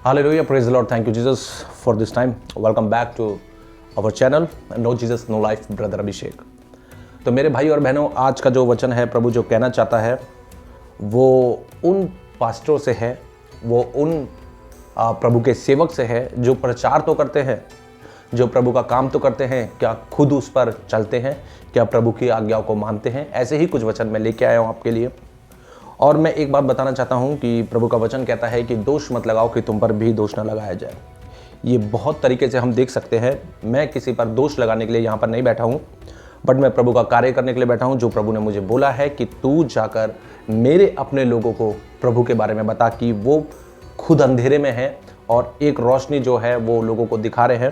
Hallelujah, praise the Lord. Thank you, Jesus, for this time. Welcome back to our channel, No Jesus, No Life, Brother Abhishek. तो मेरे भाई और बहनों, आज का जो वचन है, प्रभु जो कहना चाहता है वो उन पास्टरों से है, वो उन प्रभु के सेवक से है जो प्रचार तो करते हैं, जो प्रभु का काम तो करते हैं, क्या खुद उस पर चलते हैं, क्या प्रभु की आज्ञाओं को मानते हैं। ऐसे ही कुछ वचन मैं लेके आया हूँ आपके लिए। और मैं एक बात बताना चाहता हूँ कि प्रभु का वचन कहता है कि दोष मत लगाओ कि तुम पर भी दोष न लगाया जाए। ये बहुत तरीके से हम देख सकते हैं। मैं किसी पर दोष लगाने के लिए यहाँ पर नहीं बैठा हूँ, बट मैं प्रभु का कार्य करने के लिए बैठा हूँ। जो प्रभु ने मुझे बोला है कि तू जाकर मेरे अपने लोगों को प्रभु के बारे में बता कि वो खुद अंधेरे में है और एक रोशनी जो है वो लोगों को दिखा रहे हैं।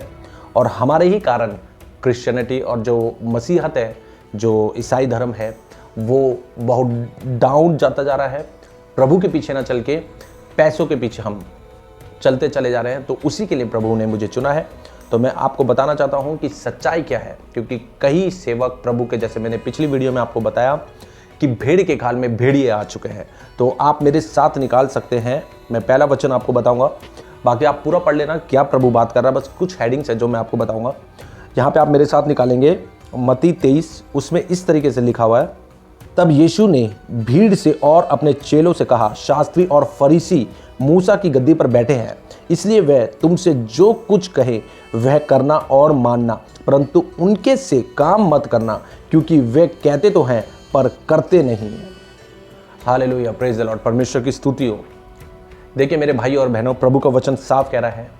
और हमारे ही कारण क्रिश्चियनिटी और जो मसीहत है, जो ईसाई धर्म है, वो बहुत डाउन जाता जा रहा है। प्रभु के पीछे ना चल के पैसों के पीछे हम चलते चले जा रहे हैं। तो उसी के लिए प्रभु ने मुझे चुना है। तो मैं आपको बताना चाहता हूं कि सच्चाई क्या है, क्योंकि कई सेवक प्रभु के, जैसे मैंने पिछली वीडियो में आपको बताया कि भेड़ के खाल में भेड़िए आ चुके हैं। तो आप मेरे साथ निकाल सकते हैं। मैं पहला वचन आपको बताऊंगा, बाकी आप पूरा पढ़ लेना क्या प्रभु बात कर रहा है। बस कुछ हेडिंग्स है जो मैं आपको बताऊंगा। यहाँ पे आप मेरे साथ निकालेंगे मत्ती 23, उसमें इस तरीके से लिखा हुआ है। तब यीशु ने भीड़ से और अपने चेलों से कहा, शास्त्री और फरीसी मूसा की गद्दी पर बैठे हैं, इसलिए वह तुमसे जो कुछ कहे वह करना और मानना, परंतु उनके से काम मत करना, क्योंकि वे कहते तो हैं पर करते नहीं हैं। Hallelujah, praise the Lord. परमेश्वर की स्तुति हो। देखिए मेरे भाई और बहनों, प्रभु का वचन साफ कह रहा है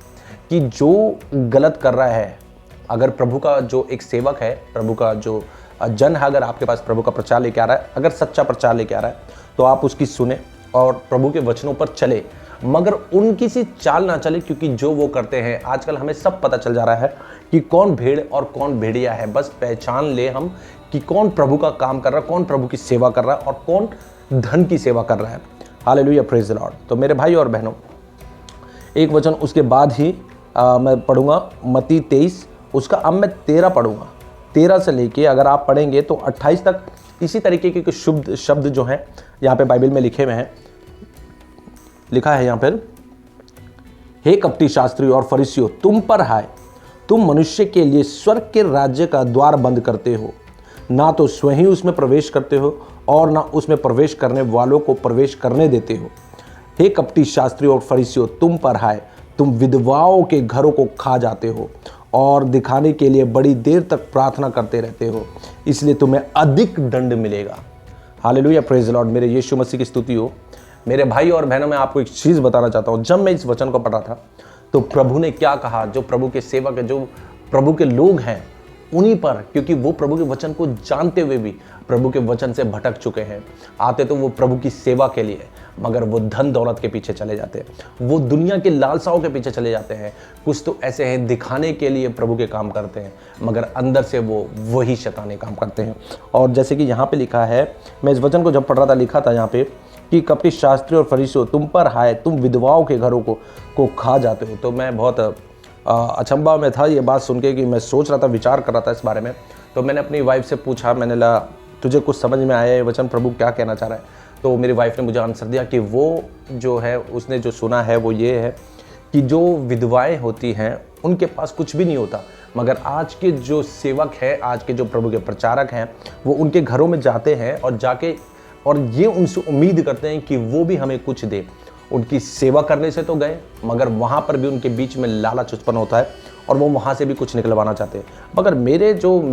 कि जो गलत कर रहा है, अगर प्रभु का जो एक सेवक है, प्रभु का जो जन है, अगर आपके पास प्रभु का प्रचार लेके आ रहा है, अगर सच्चा प्रचार लेके आ रहा है, तो आप उसकी सुने और प्रभु के वचनों पर चले, मगर उनकी सी चाल ना चले। क्योंकि जो वो करते हैं, आजकल हमें सब पता चल जा रहा है कि कौन भेड़ और कौन भेड़िया है। बस पहचान ले हम कि कौन प्रभु का काम कर रहा है, कौन प्रभु की सेवा कर रहा है और कौन धन की सेवा कर रहा है। Hallelujah, praise the Lord. तो मेरे भाई और बहनों, एक वचन उसके बाद ही मैं पढ़ूंगा, मत्ती 23, उसका अब मैं 13 पढ़ूंगा। 13 से लेके अगर आप पढ़ेंगे तो 28 तक इसी तरीके के शुभ शब्द जो हैं यहाँ पे बाइबल में लिखे हुए हैं। लिखा है यहाँ पर, हे कपटी शास्त्री और फरीसियों, तुम पर हाय, तुम मनुष्य के लिए स्वर्ग के राज्य का द्वार बंद करते हो, ना तो स्वयं ही उसमें प्रवेश करते हो और ना उसमें प्रवेश करने वालों को प्रवेश करने देते हो। हे कपटी शास्त्री और फरीसियों, तुम पर हाय, तुम विधवाओं के घरों को खा जाते हो और दिखाने के लिए बड़ी देर तक प्रार्थना करते रहते हो, इसलिए तुम्हें अधिक दंड मिलेगा। Hallelujah, praise the Lord. मेरे यीशु मसीह की स्तुति हो। मेरे भाई और बहनों, मैं आपको एक चीज़ बताना चाहता हूँ। जब मैं इस वचन को पढ़ रहा था तो प्रभु ने क्या कहा, जो प्रभु के सेवक है, जो प्रभु के लोग हैं, उन्हीं पर, क्योंकि वो प्रभु के वचन को जानते हुए भी प्रभु के वचन से भटक चुके हैं। आते तो वो प्रभु की सेवा के लिए, मगर वो धन दौलत के पीछे चले जाते हैं, वो दुनिया की लालसाओं के पीछे चले जाते हैं। कुछ तो ऐसे हैं दिखाने के लिए प्रभु के काम करते हैं, मगर अंदर से वो वही शैतानी काम करते हैं। और जैसे कि यहाँ पे लिखा है, मैं इस वचन को जब पढ़ रहा था, लिखा था यहाँ पे कि कपटी शास्त्री और फरीसियों, तुम पर हाय, तुम विधवाओं के घरों को खा जाते हो। तो मैं बहुत अचंभा में था ये बात सुन के, कि मैं सोच रहा था, विचार कर रहा था इस बारे में। तो मैंने अपनी वाइफ से पूछा, मैंने ला तुझे कुछ समझ में आया ये वचन प्रभु क्या कहना चाह रहा है? तो मेरी वाइफ ने मुझे आंसर दिया कि वो जो है, उसने जो सुना है वो ये है कि जो विधवाएं होती हैं उनके पास कुछ भी नहीं होता, मगर आज के जो सेवक हैं, आज के जो प्रभु के प्रचारक हैं, वो उनके घरों में जाते हैं और जाके और ये उनसे उम्मीद करते हैं कि वो भी हमें कुछ दे। उनकी सेवा करने से तो गए, मगर वहाँ पर भी उनके बीच में लालच उत्पन्न होता है और वो वहाँ से भी कुछ निकलवाना चाहते हैं। मगर मेरा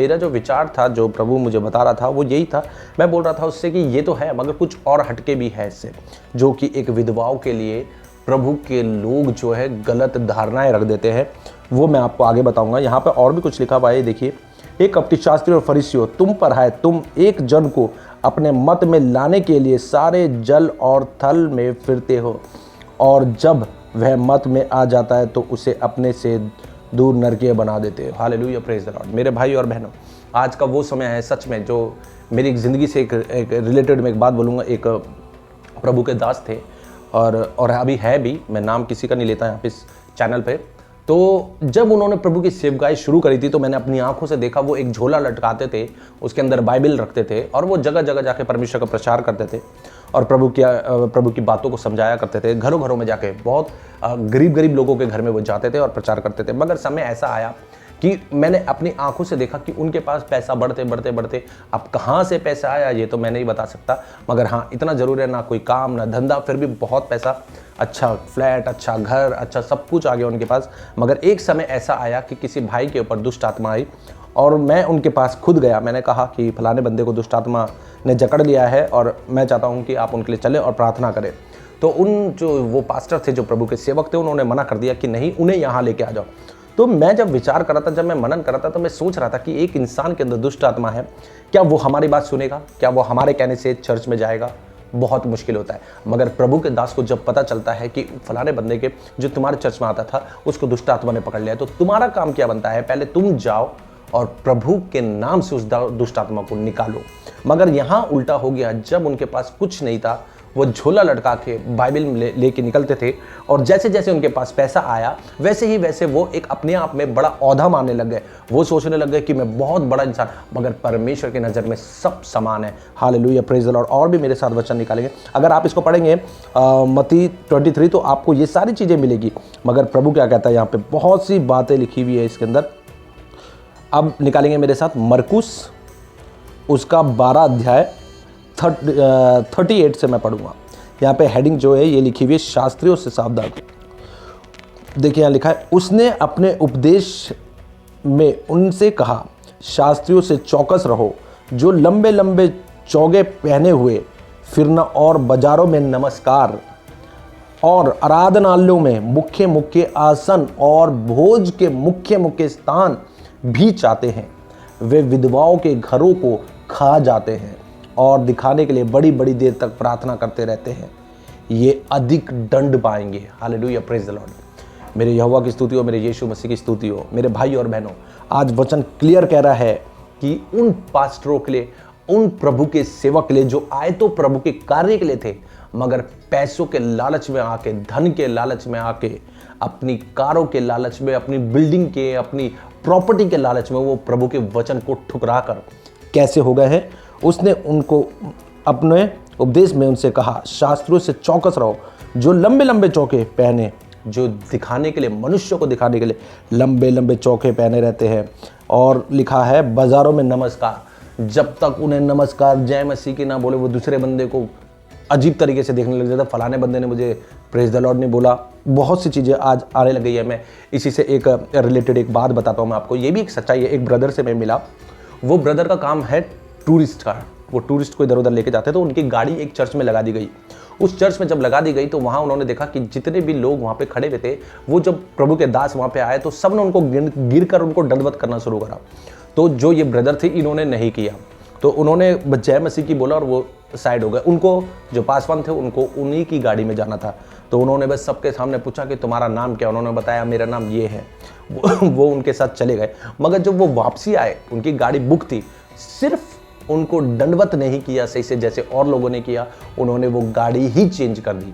जो विचार था, जो प्रभु मुझे बता रहा था, वो यही था। मैं बोल रहा था उससे कि ये तो है, मगर कुछ और हटके भी है इससे, जो कि एक विधवाओं के लिए प्रभु के लोग जो है गलत धारणाएं रख देते हैं। वो मैं आपको आगे बताऊँगा। यहाँ पर और भी कुछ लिखा हुआ है, देखिए। एक कपटी शास्त्री और फरीसियों, तुम पर हाय, तुम एक जन को अपने मत में लाने के लिए सारे जल और थल में फिरते हो, और जब वह मत में आ जाता है तो उसे अपने से दूर नरकीय बना देते हो। Hallelujah, praise the Lord. मेरे भाई और बहनों, आज का वो समय है सच में, जो मेरी एक ज़िंदगी से एक रिलेटेड में एक बात बोलूँगा। एक प्रभु के दास थे और अभी है भी, मैं नाम किसी का नहीं लेता यहाँ पे इस चैनल पे। तो जब उन्होंने प्रभु की सेवकाई शुरू करी थी, तो मैंने अपनी आंखों से देखा, वो एक झोला लटकाते थे, उसके अंदर बाइबल रखते थे और वो जगह जगह जाके परमेश्वर का प्रचार करते थे। और प्रभु की बातों को समझाया करते थे। घरों घरों में जाके बहुत गरीब गरीब लोगों के घर में वो जाते थे और प्रचार करते थे। मगर समय ऐसा आया कि मैंने अपनी आंखों से देखा कि उनके पास पैसा बढ़ते बढ़ते बढ़ते, अब कहाँ से पैसा आया ये तो मैं नहीं बता सकता, मगर हाँ इतना ज़रूर है, ना कोई काम ना धंधा, फिर भी बहुत पैसा, अच्छा फ्लैट, अच्छा घर, अच्छा सब कुछ आ गया उनके पास। मगर एक समय ऐसा आया कि किसी भाई के ऊपर दुष्ट आत्मा आई और मैं उनके पास खुद गया। मैंने कहा कि फलाने बंदे को दुष्ट आत्मा ने जकड़ लिया है और मैं चाहता हूँ कि आप उनके लिए चलें और प्रार्थना करें। तो वो पास्टर थे, जो प्रभु के सेवक थे, उन्होंने मना कर दिया कि नहीं, उन्हें यहाँ लेके आ जाओ। तो मैं जब विचार कर रहा था, जब मैं मनन कर रहा था, तो मैं सोच रहा था कि एक इंसान के अंदर दुष्ट आत्मा है, क्या वो हमारी बात सुनेगा? क्या वो हमारे कहने से चर्च में जाएगा? बहुत मुश्किल होता है। मगर प्रभु के दास को जब पता चलता है कि फलाने बंदे के जो तुम्हारे चर्च में आता था उसको दुष्ट आत्मा ने पकड़ लिया, तो तुम्हारा काम क्या बनता है? पहले तुम जाओ और प्रभु के नाम से उस दुष्ट आत्मा को निकालो। मगर यहाँ उल्टा हो गया। जब उनके पास कुछ नहीं था, वो झोला लटका के बाइबल लेके निकलते थे और जैसे जैसे उनके पास पैसा आया वैसे ही वैसे वो एक अपने आप में बड़ा औहदा मानने लग गए। वो सोचने लग गए कि मैं बहुत बड़ा इंसान, मगर परमेश्वर की नज़र में सब समान है। Hallelujah, praise the Lord. और भी मेरे साथ वचन निकालेंगे, अगर आप इसको पढ़ेंगे मत्ती 23 तो आपको ये सारी चीज़ें मिलेगी। मगर प्रभु क्या कहता है यहाँ पे, बहुत सी बातें लिखी हुई है इसके अंदर। अब निकालेंगे मेरे साथ मरकुस उसका 12 अध्याय 38 से मैं पढ़ूंगा। यहाँ पे हेडिंग जो है ये लिखी हुई है, शास्त्रियों से सावधान। देखिए यहाँ लिखा है, उसने अपने उपदेश में उनसे कहा, शास्त्रियों से चौकस रहो, जो लंबे लंबे चौगे पहने हुए फिरना और बाजारों में नमस्कार और आराधनालयों में मुख्य मुख्य आसन और भोज के मुख्य मुख्य स्थान भी चाहते हैं। वे विधवाओं के घरों को खा जाते हैं और दिखाने के लिए बड़ी बड़ी देर तक प्रार्थना करते रहते हैं। ये अधिक दंड पाएंगे। Hallelujah, praise the Lord. मेरे यहोवा की स्तुति हो, मेरे यीशु मसीह की स्तुति हो। मेरे भाई और बहनों, आज वचन क्लियर कह रहा है कि उन पास्टरों के लिए, उन प्रभु के सेवक के लिए जो आए तो प्रभु के कार्य के लिए थे, मगर पैसों के लालच में आके, धन के लालच में आके, अपनी कारों के लालच में, अपनी बिल्डिंग के, अपनी प्रॉपर्टी के लालच में वो प्रभु के वचन को ठुकरा कर कैसे हो गए हैं। उसने उनको अपने उपदेश में उनसे कहा, शास्त्रों से चौकस रहो, जो लंबे लंबे चौके पहने, जो दिखाने के लिए, मनुष्य को दिखाने के लिए लंबे लंबे चौके पहने रहते हैं। और लिखा है बाजारों में नमस्कार। जब तक उन्हें नमस्कार जय मसीह की ना बोले, वो दूसरे बंदे को अजीब तरीके से देखने लग जाता। फलाने बंदे ने मुझे प्रेज द लॉर्ड नहीं बोला। बहुत सी चीज़ें आज आने लग गई है। मैं इसी से एक रिलेटेड एक बात बताता हूँ मैं आपको। ये भी एक सच्चाई है। एक ब्रदर से मैं मिला, वो ब्रदर का काम है टूरिस्ट का। वो टूरिस्ट को इधर उधर लेके जाते हैं, तो उनकी गाड़ी एक चर्च में लगा दी गई। उस चर्च में जब लगा दी गई तो वहाँ उन्होंने देखा कि जितने भी लोग वहाँ पे खड़े हुए थे, वो जब प्रभु के दास वहाँ पे आए तो सब ने उनको गिर कर उनको दंडवत करना शुरू करा। तो जो ये ब्रदर थे, इन्होंने नहीं किया, तो उन्होंने जय मसीह की बोला और वो साइड हो गए। उनको जो पासवान थे, उनको उन्हीं की गाड़ी में जाना था। तो उन्होंने बस सबके सामने पूछा कि तुम्हारा नाम क्या? उन्होंने बताया मेरा नाम ये है। वो उनके साथ चले गए। मगर जब वो वापसी आए, उनकी गाड़ी बुक थी, सिर्फ उनको दंडवत नहीं किया सही से जैसे और लोगों ने किया, उन्होंने वो गाड़ी ही चेंज कर दी।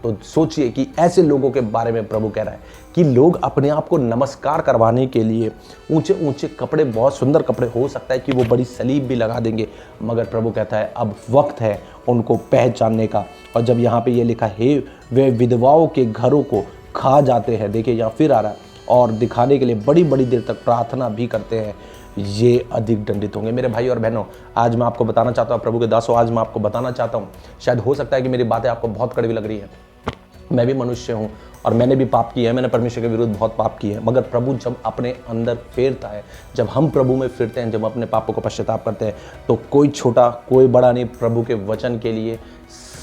तो सोचिए कि ऐसे लोगों के बारे में प्रभु कह रहा है कि लोग अपने आप को नमस्कार करवाने के लिए ऊंचे ऊंचे कपड़े, बहुत सुंदर कपड़े, हो सकता है कि वो बड़ी सलीब भी लगा देंगे, मगर प्रभु कहता है अब वक्त है उनको पहचानने का। और जब यहाँ पे ये लिखा है वे विधवाओं के घरों को खा जाते हैं, देखिए यहाँ फिर आ रहा है, और दिखाने के लिए बड़ी बड़ी देर तक प्रार्थना भी करते हैं, ये अधिक दंडित होंगे। मेरे भाई और बहनों, आज मैं आपको बताना चाहता हूँ, प्रभु के दासों, आज मैं आपको बताना चाहता हूँ, शायद हो सकता है कि मेरी बातें आपको बहुत कड़वी लग रही है। मैं भी मनुष्य हूँ और मैंने भी पाप किया है, मैंने परमेश्वर के विरुद्ध बहुत पाप किया है। मगर प्रभु जब अपने अंदर फेरता है, जब हम प्रभु में फिरते हैं, जब अपने पापों को पश्चाताप करते हैं, तो कोई छोटा कोई बड़ा नहीं, प्रभु के वचन के लिए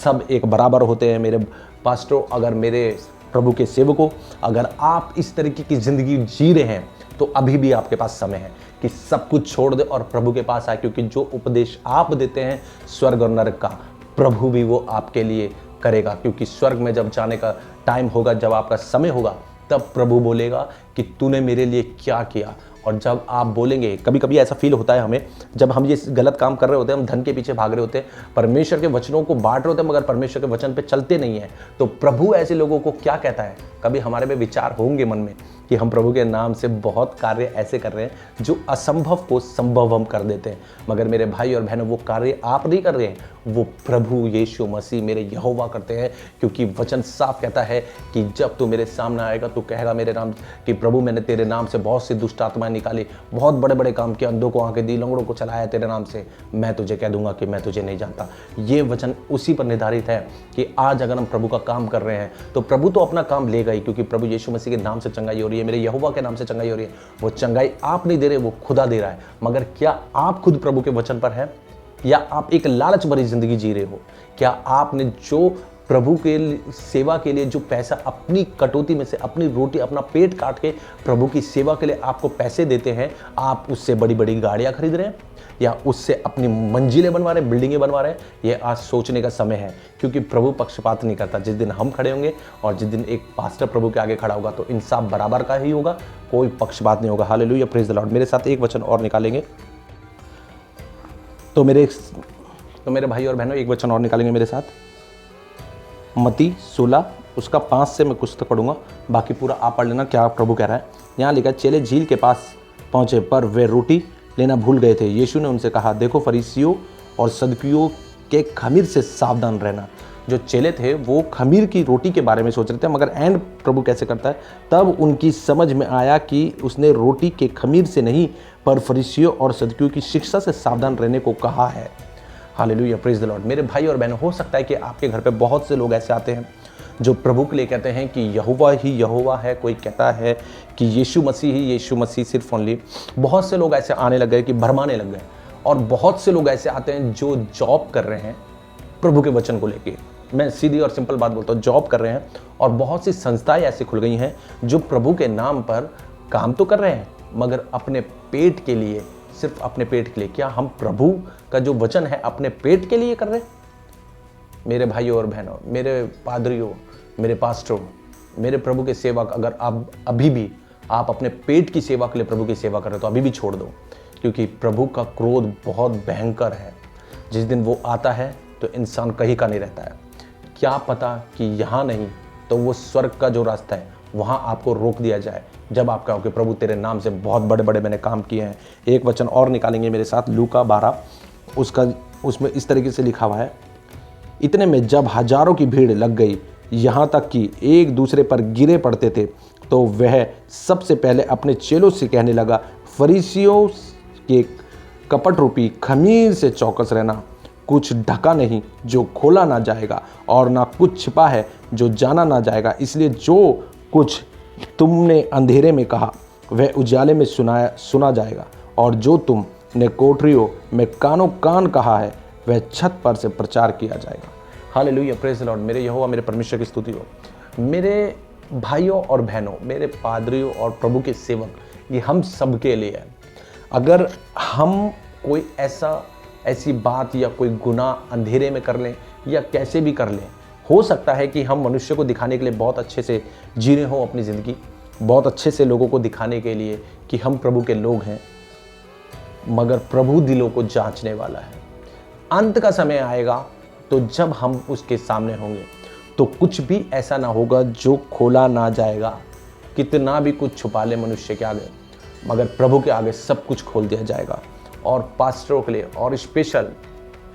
सब एक बराबर होते हैं। मेरे पास्टरों, अगर मेरे प्रभु के सेवकों, अगर आप इस तरीके की ज़िंदगी जी रहे हैं तो अभी भी आपके पास समय है कि सब कुछ छोड़ दे और प्रभु के पास आए, क्योंकि जो उपदेश आप देते हैं स्वर्ग और नरक का, प्रभु भी वो आपके लिए करेगा। क्योंकि स्वर्ग में जब जाने का टाइम होगा, जब आपका समय होगा, तब प्रभु बोलेगा कि तूने मेरे लिए क्या किया। और जब आप बोलेंगे, कभी कभी ऐसा फील होता है हमें, जब हम ये गलत काम कर रहे होते हैं, हम धन के पीछे भाग रहे होते हैं, परमेश्वर के वचनों को बांट रहे होते हैं, मगर परमेश्वर के वचन पे चलते नहीं हैं, तो प्रभु ऐसे लोगों को क्या कहता है? कभी हमारे में विचार होंगे मन में कि हम प्रभु के नाम से बहुत कार्य ऐसे कर रहे हैं जो असंभव को संभव हम कर देते हैं। मगर मेरे भाई और बहनों, वो कार्य आप नहीं कर रहे हैं, वो प्रभु यीशु मसीह मेरे यहोवा करते हैं। क्योंकि वचन साफ कहता है कि जब तू मेरे सामने आएगा तो कहेगा मेरे नाम कि प्रभु मैंने तेरे नाम से बहुत सी दुष्ट आत्माएं निकाली, बहुत बड़े बड़े काम किए, अंधों को आंखें दी, लंगड़ों को चलाया तेरे नाम से। मैं तुझे कह दूंगा कि मैं तुझे नहीं जानता। ये वचन उसी पर निर्धारित है कि आज अगर हम प्रभु का काम कर रहे हैं तो प्रभु तो अपना काम लेगा ही, क्योंकि प्रभु यीशु मसीह के नाम से चंगाई हो रही है, मेरे यहोवा के नाम से चंगाई हो रही है। वो चंगाई आप नहीं दे रहे, वो खुदा दे रहा है। मगर क्या आप खुद प्रभु के वचन पर हैं, या आप एक लालच भरी जिंदगी जी रहे हो? क्या आपने जो प्रभु के सेवा के लिए जो पैसा अपनी कटौती में से, अपनी रोटी, अपना पेट काट के प्रभु की सेवा के लिए आपको पैसे देते हैं, आप उससे बड़ी बड़ी गाड़ियां खरीद रहे हैं या उससे अपनी मंजिलें बनवा रहे हैं, बिल्डिंगें बनवा रहे हैं? ये आज सोचने का समय है, क्योंकि प्रभु पक्षपात नहीं करता। जिस दिन हम खड़े होंगे और जिस दिन एक पास्टर प्रभु के आगे खड़ा होगा तो इंसाफ बराबर का ही होगा, कोई पक्षपात नहीं होगा। Hallelujah, praise the Lord. मेरे साथ एक वचन और निकालेंगे तो मेरे भाई और बहनों, एक वचन और निकालेंगे मेरे साथ। मत्ती 16 उसका 5 से मैं कुछ तक पढ़ूंगा, बाकी पूरा आप पढ़ लेना क्या प्रभु कह रहा है। यहाँ लिखा, चेले झील के पास पहुंचे पर वे रोटी लेना भूल गए थे। यीशु ने उनसे कहा, देखो फरीसियों और सदुकियों के खमीर से सावधान रहना। जो चेले थे वो खमीर की रोटी के बारे में सोच रहे थे, मगर एंड प्रभु कैसे करता है, तब उनकी समझ में आया कि उसने रोटी के खमीर से नहीं पर फरीसियों और सदुकियों की शिक्षा से सावधान रहने को कहा है। Hallelujah, praise the Lord. मेरे भाई और बहनों, हो सकता है कि आपके घर पे बहुत से लोग ऐसे आते हैं जो प्रभु के लिए कहते हैं कि यहोवा ही यहोवा है, कोई कहता है कि यीशु मसीह ही यीशु मसीह सिर्फ ओनली। बहुत से लोग ऐसे आने लग गए कि भरमाने लग गए, और बहुत से लोग ऐसे आते हैं जो जॉब कर रहे हैं प्रभु के वचन को लेके। मैं सीधी और सिंपल बात बोलता हूँ, जॉब कर रहे हैं, और बहुत सी संस्थाएं ऐसी खुल गई हैं जो प्रभु के नाम पर काम तो कर रहे हैं मगर अपने पेट के लिए, सिर्फ अपने पेट के लिए। क्या हम प्रभु का जो वचन है अपने पेट के लिए कर रहे हैं? मेरे भाइयों और बहनों, मेरे पादरियों, मेरे पास्टरों, मेरे प्रभु के सेवक, अगर आप अभी भी आप अपने पेट की सेवा के लिए प्रभु की सेवा कर रहे हो तो अभी भी छोड़ दो, क्योंकि प्रभु का क्रोध बहुत भयंकर है। जिस दिन वो आता है तो इंसान कहीं का नहीं रहता है। क्या पता कि यहाँ नहीं तो वो स्वर्ग का जो रास्ता है वहाँ आपको रोक दिया जाए, जब आप कहो कि प्रभु तेरे नाम से बहुत बड़े बड़े मैंने काम किए हैं। एक वचन और निकालेंगे मेरे साथ, लूका 12 उसमें इस तरीके से लिखा हुआ है, इतने में जब हजारों की भीड़ लग गई, यहाँ तक कि एक दूसरे पर गिरे पड़ते थे, तो वह सबसे पहले अपने चेलों से कहने लगा, फरीसियों के कपट रूपी खमीर से चौकस रहना। कुछ ढका नहीं जो खोला ना जाएगा, और ना कुछ छिपा है जो जाना ना जाएगा। इसलिए जो कुछ तुमने अंधेरे में कहा वह उजाले में सुना जाएगा, और जो तुमने कोठरियों में कानों कान कहा है वह छत पर से प्रचार किया जाएगा। Hallelujah, praise the Lord. मेरे यहोवा, मेरे परमेश्वर की स्तुति हो। मेरे भाइयों और बहनों, मेरे पादरियों और प्रभु के सेवक, ये हम सब के लिए है। अगर हम कोई ऐसी बात या कोई गुनाह अंधेरे में कर लें या कैसे भी कर लें, हो सकता है कि हम मनुष्य को दिखाने के लिए बहुत अच्छे से जी रहे हों अपनी ज़िंदगी, बहुत अच्छे से लोगों को दिखाने के लिए कि हम प्रभु के लोग हैं, मगर प्रभु दिलों को जांचने वाला है। अंत का समय आएगा तो जब हम उसके सामने होंगे तो कुछ भी ऐसा ना होगा जो खोला ना जाएगा। कितना भी कुछ छुपा ले मनुष्य के आगे, मगर प्रभु के आगे सब कुछ खोल दिया जाएगा। और पास्टरों के लिए और स्पेशल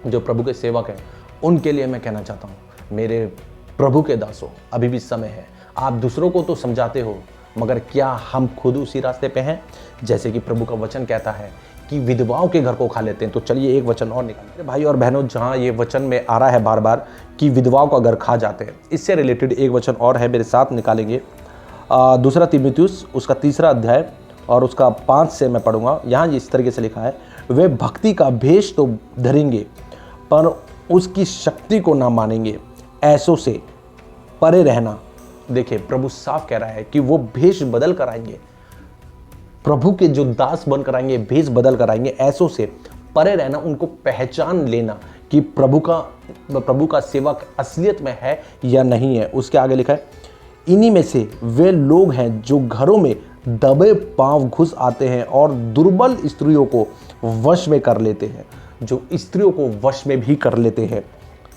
जो प्रभु के सेवक हैं उनके लिए मैं कहना चाहता हूँ, मेरे प्रभु के दासों, अभी भी समय है। आप दूसरों को तो समझाते हो, मगर क्या हम खुद उसी रास्ते पे हैं? जैसे कि प्रभु का वचन कहता है कि विधवाओं के घर को खा लेते हैं। तो चलिए एक वचन और निकालते हैं भाई और बहनों, जहाँ ये वचन में आ रहा है बार बार कि विधवाओं का घर खा जाते हैं, इससे रिलेटेड एक वचन और है, मेरे साथ निकालेंगे। दूसरा तीमुथियुस उसका 3 अध्याय और उसका 5 से मैं पढ़ूंगा। यहाँ इस तरीके से लिखा है, वे भक्ति का भेष तो धरेंगे पर उसकी शक्ति को ना मानेंगे, ऐसों से परे रहना। देखिए, प्रभु साफ कह रहा है कि वो भेष बदल कर आएंगे, प्रभु के जो दास बन कर आएंगे, भेष बदल कर आएंगे। ऐसों से परे रहना, उनको पहचान लेना कि प्रभु का सेवक असलियत में है या नहीं है। उसके आगे लिखा है, इन्हीं में से वे लोग हैं जो घरों में दबे पांव घुस आते हैं और दुर्बल स्त्रियों को वश में कर लेते हैं। जो स्त्रियों को वश में भी कर लेते हैं,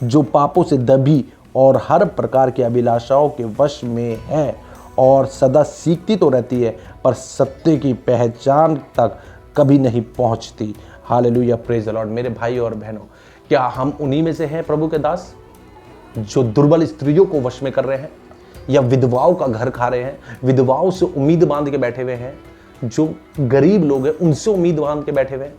जो पापों से दबी और हर प्रकार की अभिलाषाओं के वश में है और सदा सीखती तो रहती है, पर सत्य की पहचान तक कभी नहीं पहुंचती। Hallelujah, praise the Lord. मेरे भाई और बहनों, क्या हम उन्हीं में से हैं प्रभु के दास, जो दुर्बल स्त्रियों को वश में कर रहे हैं, या विधवाओं का घर खा रहे हैं, विधवाओं से उम्मीद बांध के बैठे हुए हैं, जो गरीब लोग हैं उनसे उम्मीद बांध के बैठे हुए हैं?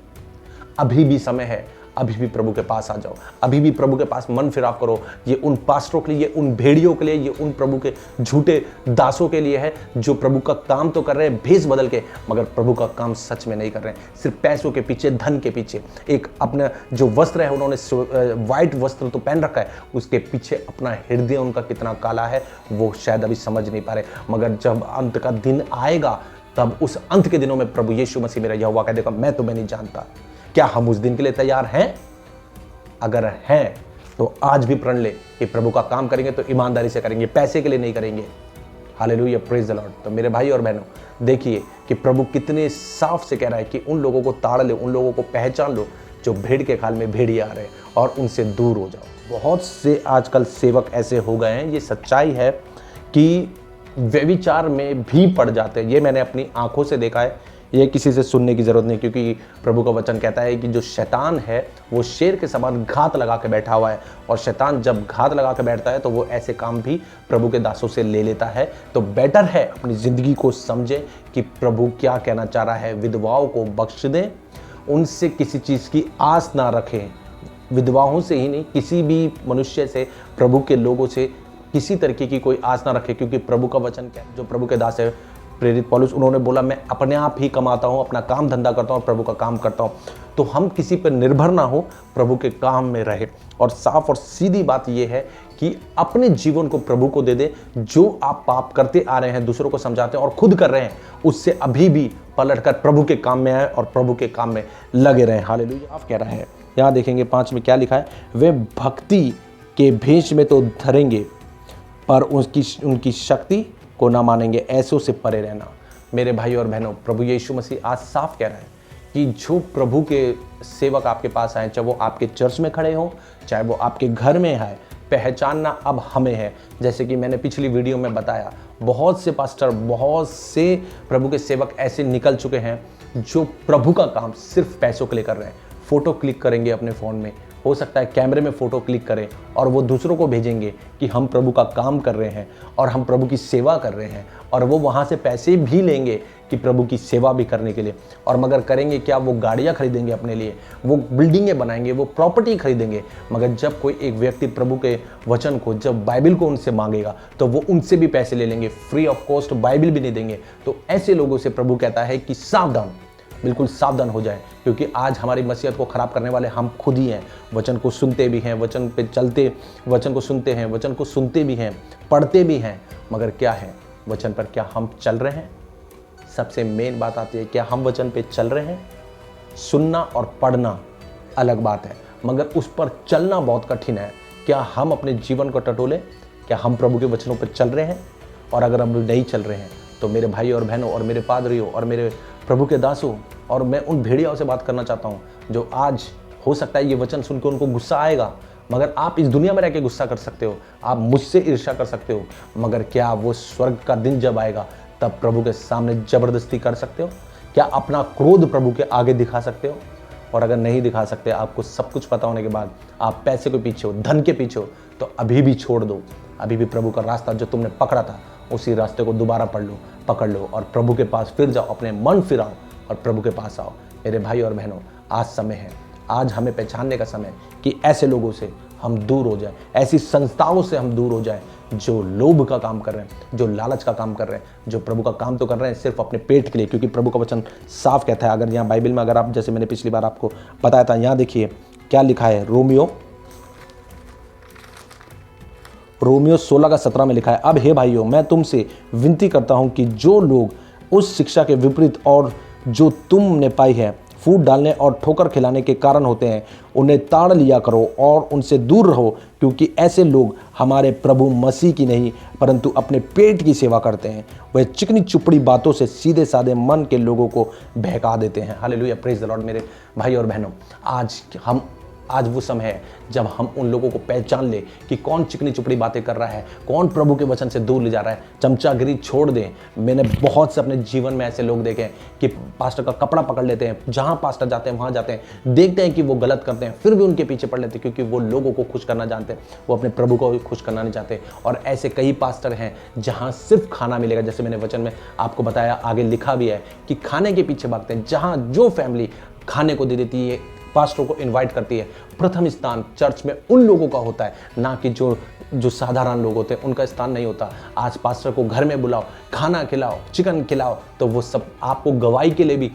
अभी भी समय है, अभी भी प्रभु के पास आ जाओ, अभी भी प्रभु के पास मन फिराव करो। ये उन पास्टरों के लिए, उन भेड़ियों के लिए, ये उन प्रभु के झूठे दासों के लिए है, जो प्रभु का काम तो कर रहे हैं भेष बदल के, मगर प्रभु का काम सच में नहीं कर रहे हैं। सिर्फ पैसों के पीछे, धन के पीछे, एक अपना जो वस्त्र है, उन्होंने व्हाइट वस्त्र तो पहन रखा है, उसके पीछे अपना हृदय उनका कितना काला है वो शायद अभी समझ नहीं पा रहे। मगर जब अंत का दिन आएगा, तब उस अंत के दिनों में प्रभु यीशु मसीह मेरा यहोवा कह देगा, मैं तुम्हें नहीं जानता। क्या हम उस दिन के लिए तैयार हैं? अगर हैं तो आज भी प्रण ले कि प्रभु का काम करेंगे तो ईमानदारी से करेंगे, पैसे के लिए नहीं करेंगे। Hallelujah, praise the Lord. तो मेरे भाई और बहनों, देखिए कि प्रभु कितने साफ से कह रहा है कि उन लोगों को ताड़ लो, उन लोगों को पहचान लो जो भेड़ के खाल में भेड़िया आ रहे हैं, और उनसे दूर हो जाओ। बहुत से आजकल सेवक ऐसे हो गए हैं, ये सच्चाई है, कि व्यभिचार में भी पड़ जाते हैं। ये मैंने अपनी आंखों से देखा है, ये किसी से सुनने की जरूरत नहीं, क्योंकि प्रभु का वचन कहता है कि जो शैतान है वो शेर के समान घात लगा के बैठा हुआ है, और शैतान जब घात लगा के बैठता है तो वो ऐसे काम भी प्रभु के दासों से ले लेता है। तो बेटर है अपनी ज़िंदगी को समझें कि प्रभु क्या कहना चाह रहा है। विधवाओं को बख्श दें, उनसे किसी चीज़ की आस ना रखें। विधवाओं से ही नहीं, किसी भी मनुष्य से, प्रभु के लोगों से किसी तरीके की कोई आस ना रखें, क्योंकि प्रभु का वचन क्या है, जो प्रभु के दास है प्रेरित पौलुस, उन्होंने बोला मैं अपने आप ही कमाता हूँ, अपना काम धंधा करता हूँ, प्रभु का काम करता हूँ। तो हम किसी पर निर्भर ना हो, प्रभु के काम में रहे। और साफ और सीधी बात यह है कि अपने जीवन को प्रभु को दे दे। जो आप पाप करते आ रहे हैं, दूसरों को समझाते हैं और खुद कर रहे हैं, उससे अभी भी पलटकर प्रभु के काम में आए और प्रभु के काम में लगे रहें। हालेलुया। आप कह रहा है, यहाँ देखेंगे 5 में क्या लिखा है, वे भक्ति के भेष में तो धरेंगे, पर उनकी शक्ति को ना मानेंगे। ऐसों से परे रहना। मेरे भाई और बहनों, प्रभु यीशु मसीह आज साफ कह रहा है कि जो प्रभु के सेवक आपके पास आए, चाहे वो आपके चर्च में खड़े हों, चाहे वो आपके घर में आए, पहचानना अब हमें है। जैसे कि मैंने पिछली वीडियो में बताया, बहुत से पास्टर, बहुत से प्रभु के सेवक ऐसे निकल चुके हैं जो प्रभु का काम सिर्फ पैसों के लिए कर रहे हैं। फोटो क्लिक करेंगे अपने फ़ोन में, हो सकता है कैमरे में फ़ोटो क्लिक करें और वो दूसरों को भेजेंगे कि हम प्रभु का काम कर रहे हैं और हम प्रभु की सेवा कर रहे हैं, और वो वहाँ से पैसे भी लेंगे कि प्रभु की सेवा भी करने के लिए। और मगर करेंगे क्या? वो गाड़ियाँ खरीदेंगे अपने लिए, वो बिल्डिंगें बनाएंगे, वो प्रॉपर्टी खरीदेंगे। मगर जब कोई एक व्यक्ति प्रभु के वचन को, जब बाइबिल को उनसे मांगेगा, तो वो उनसे भी पैसे ले लेंगे, फ्री ऑफ कॉस्ट बाइबिल भी नहीं देंगे। तो ऐसे लोगों से प्रभु कहता है कि सावधान, बिल्कुल सावधान हो जाए, क्योंकि आज हमारी मसीहत को ख़राब करने वाले हम खुद ही हैं। वचन को सुनते भी हैं, वचन पे चलते, वचन को सुनते हैं, वचन को सुनते भी हैं, पढ़ते भी हैं, मगर क्या है, वचन पर क्या हम चल रहे हैं? सबसे मेन बात आती है, क्या हम वचन पे चल रहे हैं? सुनना और पढ़ना अलग बात है, मगर उस पर चलना बहुत कठिन है। क्या हम अपने जीवन को टटोले? क्या हम प्रभु के वचनों पर चल रहे हैं? और अगर हम नहीं चल रहे हैं, तो मेरे भाई और बहनों और मेरे पादरियों और मेरे प्रभु के दासों, और मैं उन भेड़ियाओं से बात करना चाहता हूँ जो आज हो सकता है ये वचन सुन के उनको गुस्सा आएगा, मगर आप इस दुनिया में रह के गुस्सा कर सकते हो, आप मुझसे ईर्ष्या कर सकते हो, मगर क्या वो स्वर्ग का दिन जब आएगा तब प्रभु के सामने जबरदस्ती कर सकते हो? क्या अपना क्रोध प्रभु के आगे दिखा सकते हो? और अगर नहीं दिखा सकते, आपको सब कुछ पता होने के बाद आप पैसे के पीछे हो, धन के पीछे हो, तो अभी भी छोड़ दो। अभी भी प्रभु का रास्ता जो तुमने पकड़ा था, उसी रास्ते को दोबारा पकड़ लो और प्रभु के पास फिर जाओ, अपने मन फिराओ और प्रभु के पास आओ। मेरे भाई और बहनों, आज समय है, आज हमें पहचानने का समय कि ऐसे लोगों से हम दूर हो जाएं, ऐसी संस्थाओं से हम दूर हो जाएं जो लोभ का काम कर रहे हैं, जो लालच का काम कर रहे हैं, जो प्रभु का काम तो कर रहे हैं सिर्फ अपने पेट के लिए। क्योंकि प्रभु का वचन साफ कहता है, अगर यहाँ बाइबल में, अगर आप, जैसे मैंने पिछली बार आपको बताया था, यहाँ देखिए क्या लिखा है, रोमियो 16:17 में लिखा है, अब हे भाइयों, मैं तुमसे विनती करता हूं कि जो लोग उस शिक्षा के विपरीत और जो तुमने पाई है, फूट डालने और ठोकर खिलाने के कारण होते हैं, उन्हें ताड़ लिया करो और उनसे दूर रहो, क्योंकि ऐसे लोग हमारे प्रभु मसीह की नहीं परंतु अपने पेट की सेवा करते हैं। वह चिकनी चुपड़ी बातों से सीधे साधे मन के लोगों को बहका देते हैं। Hallelujah, praise the Lord. मेरे भाई और बहनों, आज हम आज वो समय है जब हम उन लोगों को पहचान ले कि कौन चिकनी चुपड़ी बातें कर रहा है, कौन प्रभु के वचन से दूर ले जा रहा है। चमचागिरी छोड़ दें। मैंने बहुत से अपने जीवन में ऐसे लोग देखे हैं कि पास्टर का कपड़ा पकड़ लेते हैं, जहां पास्टर जाते हैं वहां जाते हैं, देखते हैं कि वो गलत करते हैं, फिर भी उनके पीछे पड़ लेते हैं क्योंकि वो लोगों को खुश करना जानते हैं, वो अपने प्रभु को खुश करना नहीं चाहते। और ऐसे कई पास्टर हैं जहां सिर्फ खाना मिलेगा, जैसे मैंने वचन में आपको बताया, आगे लिखा भी है कि खाने के पीछे भागते हैं। जहां जो फैमिली खाने को दे देती है, पास्टरों को इनवाइट करती है, प्रथम स्थान चर्च में उन लोगों का होता है, ना कि जो साधारण लोग होते हैं उनका स्थान नहीं होता। आज पास्टर को घर में बुलाओ, खाना खिलाओ, चिकन खिलाओ, तो वो सब आपको गवाही के लिए भी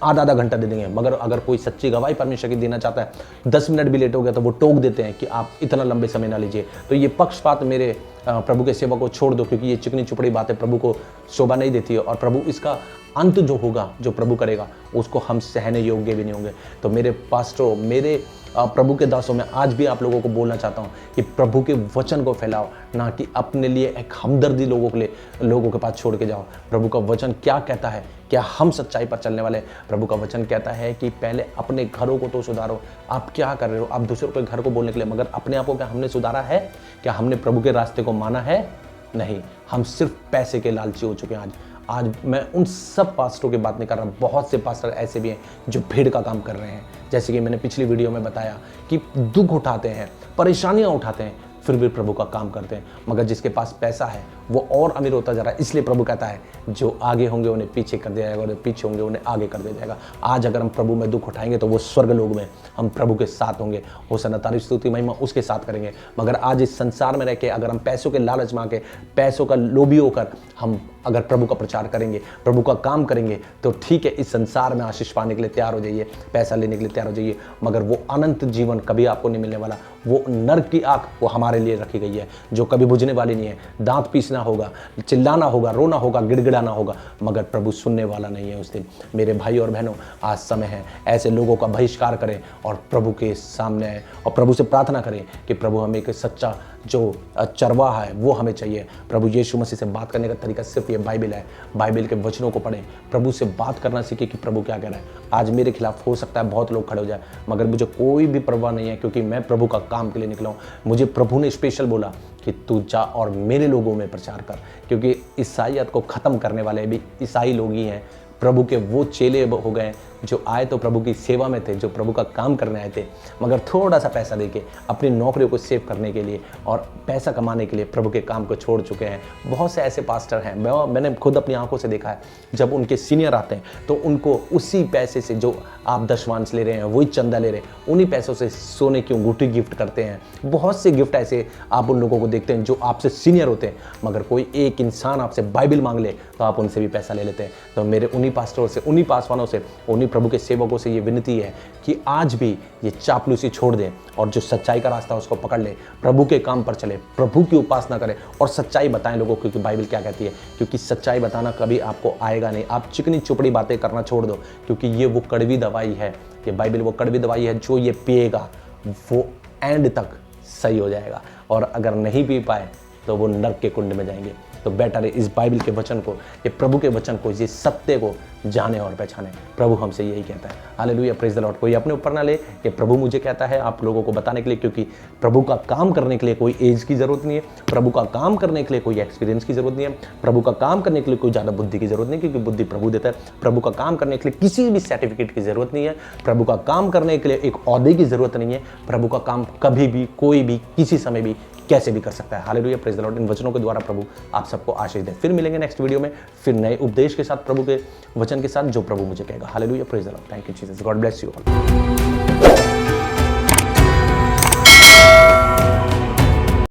आधा घंटा दे देंगे। मगर अगर कोई सच्ची गवाही परमेश्वर की देना चाहता है, 10 मिनट भी लेट हो गया तो वो टोक देते हैं कि आप इतना लंबे समय ना लीजिए। तो ये पक्षपात मेरे प्रभु के सेवक को छोड़ दो, क्योंकि ये चिकनी चुपड़ी बातें प्रभु को शोभा नहीं देती है, और प्रभु इसका अंत जो होगा, जो प्रभु करेगा, उसको हम सहने योग्य भी नहीं होंगे। तो मेरे पास्टरों, मेरे प्रभु के दासों, में आज भी आप लोगों को बोलना चाहता हूँ कि प्रभु के वचन को फैलाओ, ना कि अपने लिए एक हमदर्दी लोगों के पास छोड़ के जाओ। प्रभु का वचन क्या कहता है? क्या हम सच्चाई पर चलने वाले? प्रभु का वचन कहता है कि पहले अपने घरों को तो सुधारो। आप क्या कर रहे हो? आप दूसरों के घर को बोलने के लिए, मगर अपने आप को क्या हमने सुधारा है? क्या हमने प्रभु के रास्ते को माना है? नहीं, हम सिर्फ पैसे के लालची हो चुके हैं। आज मैं उन सब पास्टरों की बात नहीं कर रहा। बहुत से पास्टर ऐसे भी हैं जो भीड़ का काम कर रहे हैं, जैसे कि मैंने पिछली वीडियो में बताया कि दुख उठाते हैं, परेशानियां उठाते हैं, फिर भी प्रभु का काम करते हैं। मगर जिसके पास पैसा है वो और अमीर होता जा रहा है। इसलिए प्रभु कहता है जो आगे होंगे उन्हें पीछे कर दिया जाएगा, और पीछे होंगे उन्हें आगे कर दिया जाएगा। आज अगर हम प्रभु में दुख उठाएंगे तो वो स्वर्ग लोग में हम प्रभु के साथ होंगे, होशाना, तारीफ, स्तुति, महिमा उसके साथ करेंगे। मगर आज इस संसार में रह के अगर हम पैसों के लालच में आके, पैसों का लोभी होकर हम अगर प्रभु का प्रचार करेंगे, प्रभु का काम करेंगे, तो ठीक है, इस संसार में आशीष पाने के लिए तैयार हो जाइए, पैसा लेने के लिए तैयार हो जाइए, मगर वो अनंत जीवन कभी आपको नहीं मिलने वाला। वो नरक की आग वो हमारे लिए रखी गई है, जो कभी बुझने वाली नहीं है। दांत पीसना होगा, चिल्लाना होगा, रोना होगा, गिड़गिड़ाना होगा, मगर प्रभु सुनने वाला नहीं है उस दिन। मेरे भाई और बहनों, आज समय है ऐसे लोगों का बहिष्कार करें और प्रभु के सामने आए और प्रभु से प्रार्थना करें कि प्रभु हमें एक सच्चा जो चरवाहा है वो हमें चाहिए। प्रभु यीशु मसीह से बात करने का तरीका सिर्फ ये बाइबल है। बाइबल के वचनों को पढ़ें, प्रभु से बात करना सीखें कि प्रभु क्या कह रहा है। आज मेरे खिलाफ हो सकता है बहुत लोग खड़े हो जाए, मगर मुझे कोई भी परवाह नहीं है, क्योंकि मैं प्रभु का काम के लिए निकला हूँ। मुझे प्रभु ने स्पेशल बोला कि तू जा और मेरे लोगों में प्रचार कर, क्योंकि ईसाईयत को ख़त्म करने वाले भी ईसाई लोग ही हैं। प्रभु के वो चेले हो गए जो आए तो प्रभु की सेवा में थे, जो प्रभु का काम करने आए थे, मगर थोड़ा सा पैसा देके अपनी नौकरियों को सेव करने के लिए और पैसा कमाने के लिए प्रभु के काम को छोड़ चुके हैं। बहुत से ऐसे पास्टर हैं, मैंने खुद अपनी आंखों से देखा है। जब उनके सीनियर आते हैं तो उनको उसी पैसे से, जो आप दशमांश ले रहे हैं, वही चंदा ले रहे हैं, उन्हीं पैसों से सोने की अंगूठी गिफ्ट करते हैं। बहुत से गिफ्ट ऐसे आप उन लोगों को देखते हैं जो आपसे सीनियर होते हैं, मगर कोई एक इंसान आपसे बाइबल मांग ले तो आप उनसे भी पैसा ले लेते हैं। तो मेरे उन्हीं पास्टरों से, उन्हीं पासवानों से, उन्हीं प्रभु के सेवकों से ये विनती है कि आज भी ये चापलूसी छोड़ दें और जो सच्चाई का रास्ता है उसको पकड़ ले, प्रभु के काम पर चले, प्रभु की उपासना करें और सच्चाई बताएं लोगों को, क्योंकि बाइबल क्या कहती है। क्योंकि सच्चाई बताना कभी आपको आएगा नहीं। आप चिकनी चुपड़ी बातें करना छोड़ दो, क्योंकि ये वो कड़वी दवाई है, ये बाइबल वो कड़वी दवाई है, जो ये पिएगा वो एंड तक सही हो जाएगा, और अगर नहीं पी पाए तो वो नरक के कुंड में जाएंगे। तो बेटर है इस बाइबल के वचन को, ये प्रभु के वचन को, ये सत्य को जाने और पहचाने। प्रभु हमसे यही कहता है। Hallelujah, praise the Lord. कोई अपने ऊपर ना ले, ये प्रभु मुझे कहता है आप लोगों को बताने के लिए, क्योंकि प्रभु का काम करने के लिए कोई एज की जरूरत नहीं है, प्रभु का काम करने के लिए कोई एक्सपीरियंस की जरूरत नहीं है, प्रभु का काम करने के लिए कोई ज़्यादा बुद्धि की जरूरत नहीं, क्योंकि बुद्धि प्रभु देता है। प्रभु का काम करने के लिए किसी भी सर्टिफिकेट की जरूरत नहीं है, प्रभु का काम करने के लिए एक औहदे की जरूरत नहीं है। प्रभु का काम कभी भी, कोई भी, किसी समय भी, कैसे भी कर सकता है। Hallelujah, praise the lord. इन वचनों के द्वारा प्रभु आप सबको आशीष दे। फिर मिलेंगे नेक्स्ट वीडियो में, फिर नए उपदेश के साथ, प्रभु के वचन के साथ, जो प्रभु मुझे कहेगा। Hallelujah, praise the Lord. Thank you Jesus. God bless you all.